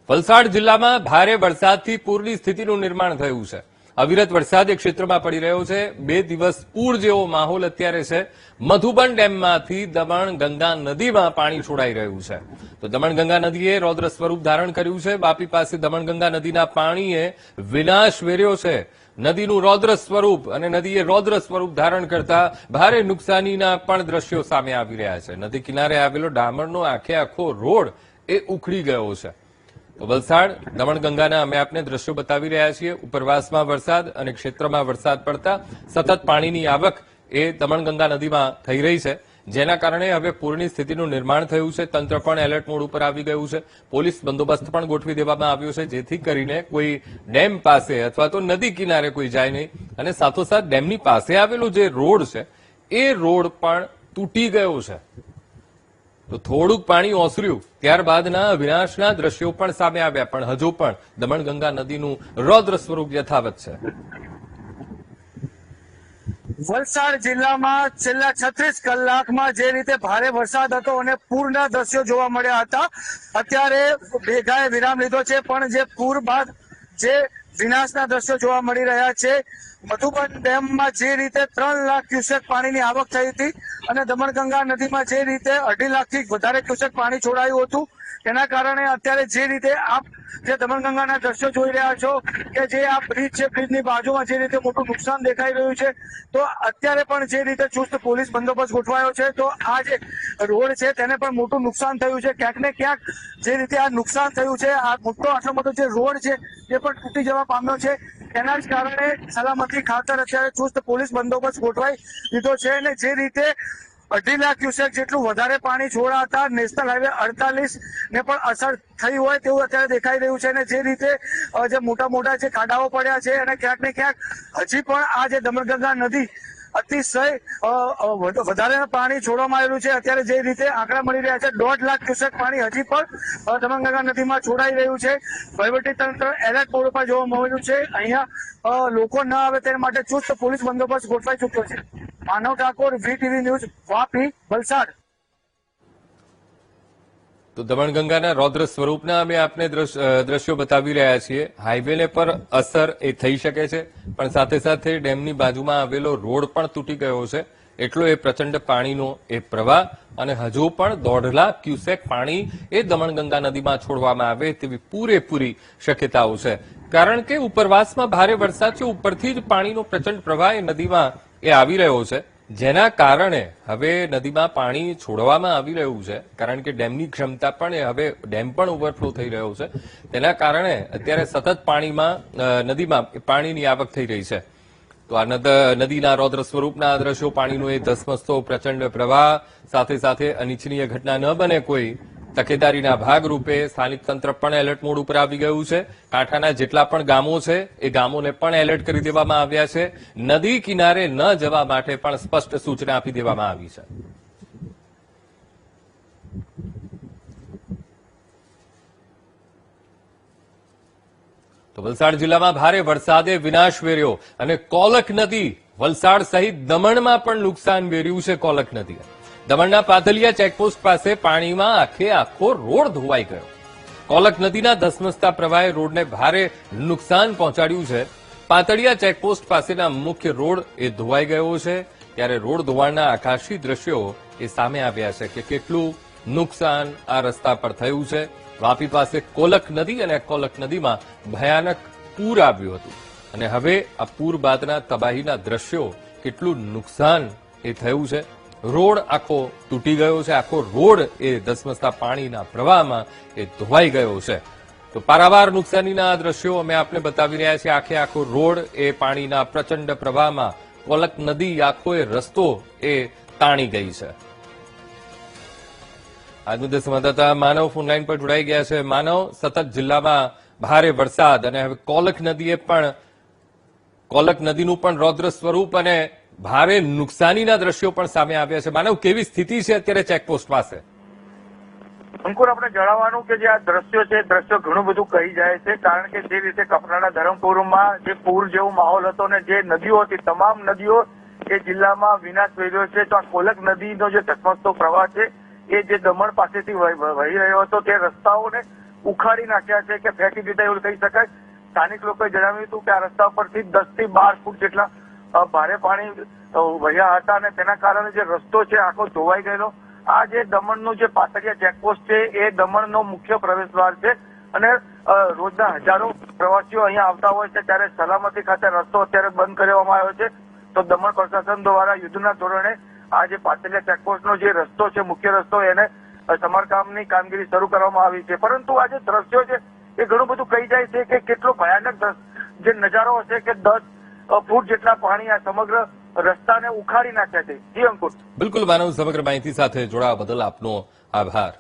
વલસાડ જિલ્લામાં ભારે વરસાદથી પૂરની સ્થિતિનું નિર્માણ થયું છે। અવિરત વરસાદ એક ક્ષેત્રમાં પડી રહ્યો છે। 2 દિવસ પૂર જેવો માહોલ અત્યારે છે। મધુબન ડેમમાંથી દમણગંગા નદીમાં પાણી છોડાઈ રહ્યું છે। તો દમણગંગા નદીએ રૌદ્ર સ્વરૂપ ધારણ કર્યું છે। વાપી પાસે દમણગંગા નદીના પાણીએ વિનાશ વેર્યો છે। નદીનું રૌદ્ર સ્વરૂપ અને નદીએ રૌદ્ર સ્વરૂપ ધારણ કરતા ભારે નુકસાનીના પણ દ્રશ્યો સામે આવી રહ્યા છે। નદી કિનારે આવેલો ડામરનો આખો રોડ એ ઉખડી ગયો છે। તો વલસાડ દમણગંગાના અમે આપને દ્રશ્યો બતાવી રહ્યા છીએ। ઉપરવાસમાં વરસાદ અને ક્ષેત્રમાં વરસાદ પડતા સતત પાણીની આવક એ દમણગંગા નદીમાં થઈ રહી છે, જેના કારણે હવે પૂરની સ્થિતિનું નિર્માણ થયું છે। તંત્ર પણ એલર્ટ મોડ ઉપર આવી ગયું છે। પોલીસ બંદોબસ્ત પણ ગોઠવી દેવામાં આવ્યો છે, જેથી કરીને કોઈ ડેમ પાસે અથવા તો નદી કિનારે કોઈ જાય નહીં। અને સાથોસાથ ડેમની પાસે આવેલો જે રોડ છે એ રોડ પણ તૂટી ગયો છે। તો થોડુંક પાણી ઓસર્યું ત્યારબાદના વિનાશના દ્રશ્યો પણ સામે આવ્યા, પણ હજુ પણ દમણગંગા નદીનું રૌદ્ર સ્વરૂપ યથાવત છે। વલસાડ જિલ્લામાં છેલ્લા 36 કલાકમાં જે રીતે ભારે વરસાદ હતો અને પૂરના દ્રશ્યો જોવા મળ્યા હતા, અત્યારે ભેગાએ વિરામ લીધો છે। પણ જે પૂર બાદ જે વિનાશના દ્રશ્યો જોવા મળી રહ્યા છે, મધુબન ડેમમાં જે રીતે 3 લાખ ક્યુસેક પાણીની આવક થઈ હતી અને દમણગંગા નદીમાં જે રીતે 2.5 લાખથી વધારે ક્યુસેક પાણી છોડાયું હતું, તેના કારણે અત્યારે જે રીતે આપ જે દમણગંગાના દ્રશ્યો જોઈ રહ્યા છો કે જે આ બ્રિજ છે, બ્રિજની બાજુમાં જે રીતે મોટું નુકસાન દેખાઈ રહ્યું છે, તો અત્યારે પણ જે રીતે ચુસ્ત પોલીસ બંદોબસ્ત ગોઠવાયો છે, તો આ જે રોડ છે તેને પણ મોટું નુકસાન થયું છે। ક્યાંક ને ક્યાંક જે રીતે આ નુકસાન થયું છે, આ આટલો મોટો જે રોડ છે એ પણ તૂટી જવા પામ્યો છે। એના જ કારણે સલામતી ખાતર અત્યારે ચુસ્ત પોલીસ બંદોબસ્ત ગોઠવાઈ દીધો છે અને જે રીતે 2.5 લાખ ક્યુસેક જેટલું વધારે પાણી છોડાતા નેશનલ હાઈવે 48 ને પણ અસર થઈ હોય તેવું અત્યારે દેખાઈ રહ્યું છે। અને જે રીતે જે મોટા જે ખાડાઓ પડ્યા છે અને ક્યાંક ને ક્યાંક હજી પણ આ જે દમણગંગા નદી અતિશય વધારે પાણી છોડવામાં આવેલું છે। અત્યારે જે રીતે આંકડા મળી રહ્યા છે, 1.5 લાખ ક્યુસેક પાણી હજી પણ દમણગંગા નદીમાં છોડાઈ રહ્યું છે। વહીવટીતંત્ર એલર્ટ મોડ પર જોવા મળ્યું છે। અહીંયા લોકો ન આવે તે માટે ચુસ્ત પોલીસ બંદોબસ્ત ગોઠવાઈ ચુક્યો છે। માનવ ઠાકોર, VTV ન્યૂઝ, વાપી, વલસાડ। તો દમણગંગાના રૌદ્ર સ્વરૂપના અમે આપને દ્રશ્યો બતાવી રહ્યા છીએ। હાઈવેને પર અસર એ થઈ શકે છે, પણ સાથે સાથે ડેમની બાજુમાં આવેલો રોડ પણ તૂટી ગયો છે। એટલો એ પ્રચંડ પાણીનો એ પ્રવાહ અને હજુ પણ 1.5 લાખ ક્યુસેક પાણી એ દમણગંગા નદીમાં છોડવામાં આવે તેવી પૂરેપૂરી શક્યતાઓ છે, કારણ કે ઉપરવાસમાં ભારે વરસાદ છે, ઉપરથી જ પાણીનો પ્રચંડ પ્રવાહ એ નદીમાં એ આવી રહ્યો છે, જેના કારણે હવે નદીમાં પાણી છોડવામાં આવી રહ્યું છે, કારણ કે ડેમની ક્ષમતા પણ એ હવે ડેમ પણ ઓવરફ્લો થઈ રહ્યો છે। તેના કારણે અત્યારે સતત નદીમાં પાણીની આવક થઈ રહી છે। તો આ નદીના રૌદ્ર સ્વરૂપના દ્રશ્યો, પાણીનો એ ધસમસતો પ્રચંડ પ્રવાહ, સાથે સાથે અનિચ્છનીય ઘટના ન બને કોઈ, તકેદારીના ભાગરૂપે સ્થાનિક તંત્ર પણ એલર્ટ મોડ ઉપર આવી ગયું છે। કાંઠાના જેટલા પણ ગામો છે એ ગામોને પણ એલર્ટ કરી દેવામાં આવ્યા છે। નદી કિનારે ન જવા માટે પણ સ્પષ્ટ સૂચના આપી દેવામાં આવી છે। તો વલસાડ જિલ્લામાં ભારે વરસાદે વિનાશ વેર્યો અને કોલક નદી વલસાડ સહિત દમણમાં પણ નુકસાન વેર્યું છે। કોલક નદીએ દમણના પાથલિયા ચેકપોસ્ટ પાસે પાણીમાં આખો રોડ ધોવાઈ ગયો। કોલક નદીના ધસમસતા પ્રવાહે રોડને ભારે નુકસાન પહોંચાડ્યું છે। પાતળિયા ચેકપોસ્ટ પાસેના મુખ્ય રોડ એ ધોવાઈ ગયો છે, ત્યારે રોડ ધોવાણના આકાશી દ્રશ્યો એ સામે આવ્યા છે કે કેટલું નુકસાન આ રસ્તા પર થયું છે। વાપી પાસે કોલક નદી અને કોલક નદીમાં ભયાનક પૂર આવ્યું હતું અને હવે આ પૂર બાદના તબાહીના દ્રશ્યો, કેટલું નુકસાન એ થયું છે। રોડ આખો તૂટી ગયો છે, આખો રોડ એ ધસમસતા પાણીના પ્રવાહમાં એ ધોવાઈ ગયો છે। તો પારાવાર નુકસાનીના દ્રશ્યો અમે આપને બતાવી રહ્યા છીએ। આખો રોડ એ પાણીના પ્રચંડ પ્રવાહમાં, કોલક નદી આખો એ રસ્તો એ તાણી ગઈ છે। આજ મુદ્દે સંવાદદાતા માનવ ફોનલાઈન પર જોડાઈ ગયા છે। માનવ, સતત જિલ્લામાં ભારે વરસાદ અને હવે કોલક નદીનું પણ રૌદ્ર સ્વરૂપ અને ભારે નુકસાનીના દ્રશ્યો પણ સામે આવ્યા છે। માનવ, કેવી સ્થિતિ છે અત્યારે ચેકપોસ્ટ પાસે? અંકુર, આપણે જણાવવાનું કે જે આ દ્રશ્યો છે, દ્રશ્યો ઘણું બધું કહી જાય છે, કારણ કે જે રીતે કપરાડા ધરમપુરમાં જે પૂર જેવો માહોલ હતો ને જે નદીઓ હતી, તમામ નદીઓ એ જિલ્લામાં વિનાશ વેર્યો છે। તો આ કોલક નદીનો જે ધસમસતો પ્રવાહ છે એ જે દમણ પાસેથી વહી રહ્યો હતો, તે રસ્તાઓને ઉખાડી નાખ્યા છે કે ફેંકી દીધા એવું કહી શકાય. સ્થાનિક લોકોએ જણાવ્યું હતું કે આ રસ્તા પરથી 10 થી 12 ફૂટ જેટલા ભારે પાણી વહ્યા હતા અને તેના કારણે જે રસ્તો છે આખો ધોવાઈ ગયેલો. આ જે દમણનું જે પાતળિયા ચેકપોસ્ટ છે એ દમણનો મુખ્ય પ્રવેશ દ્વાર છે અને રોજના હજારો પ્રવાસીઓ અહીંયા આવતા હોય છે ત્યારે સલામતી ખાતે રસ્તો અત્યારે બંધ કરવામાં આવ્યો છે. તો દમણ પ્રશાસન દ્વારા યુદ્ધના ધોરણે આ જે પાતળિયા ચેકપોસ્ટનો જે રસ્તો છે મુખ્ય રસ્તો એને સમારકામની કામગીરી શરૂ કરવામાં આવી છે. પરંતુ આ જે દ્રશ્યો છે એ ઘણું બધું કહી જાય છે કે કેટલો ભયાનક જે નજારો હશે કે 10 ફૂટ જેટલા પાણી આ સમગ્ર રસ્તાને ઉખાડી નાખ્યા છે. જી અંકુર. બિલકુલ માનવ, સમગ્ર માહિતી સાથે જોડાવા બદલ આપનો આભાર.